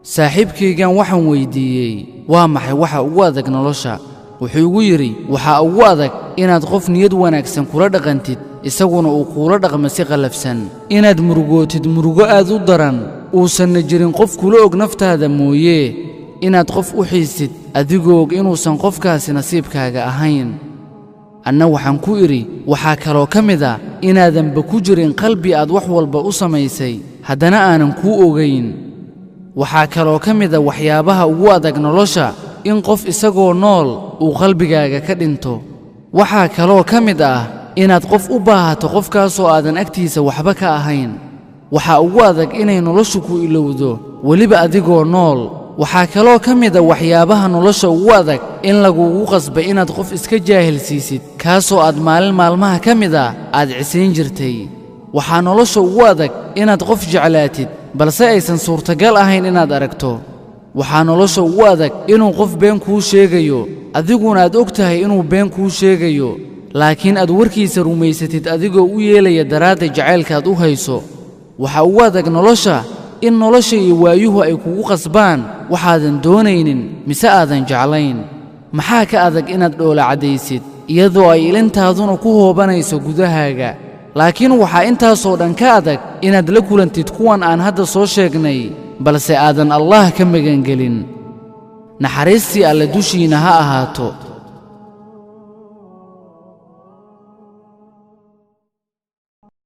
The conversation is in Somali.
saaxiibkaygan waxaan weydiiyey waa maxay waxa ugu adag nolosha wuxuu igu yiri waxa ugu adag inaad qof niyad wanaagsan kula dhaqantid isaguna uu kula dhaqmo si qalafsan inaad murugootid murugo aad u daran uusan jirin qof kula og naftaada mooyee inaad qof u xiisid adigoo og inuusan qofkaasi nasiibkaaga ahayn anna waxaan ku iri waxa kaloo kamid ah inaadanba ku jirin qalbi aad wax walba u samaysay haddana aanan kuu ogayn waxaa kaloo kamid ah waxyaabaha ugu adag nolosha in qof isagoo nool uu qalbigaaga ka dhinto waxaa kaloo kamid ah inaad qof u baahato qofkaasoo aadan agtiisa waxba ka ahayn waxaa ugu adag inay noloshu ku ilowdo weliba adigoo nool waxaa kaloo kamid ah waxyaabaha nolosha ugu adag in lagugu qasba inaad qof iska jaahil siisid kaasoo aad maalin maalmaha kamid ah aad cisayn jirtay waxaa nolosha ugu adag inaad qof jeclaatid balse aysan suurtagal ahayn inaad aragto waxaa nolosha ugu adag inuu qof been kuu sheegayo adiguna aad og tahay inuu been kuu sheegayo laakiin aad warkiisa rumaysatid adigoo u yeelaya daraadda jacaylkaad u hayso waxaa ugu adag nolosha in nolosha iyo waayuhu ay kugu qasbaan waxaadan doonaynin mise aadan jeclayn maxaa ka adag inaad dhoola caddaysid iyadoo ay ilintaaduna ku hoobanayso gudahaaga laakiin waxaa intaasoo dhan ka adag inaad la kulantid kuwan aan hadda soo sheegnay balse aadan allah ka magangelin naxariistii alle dushiina ha ahaato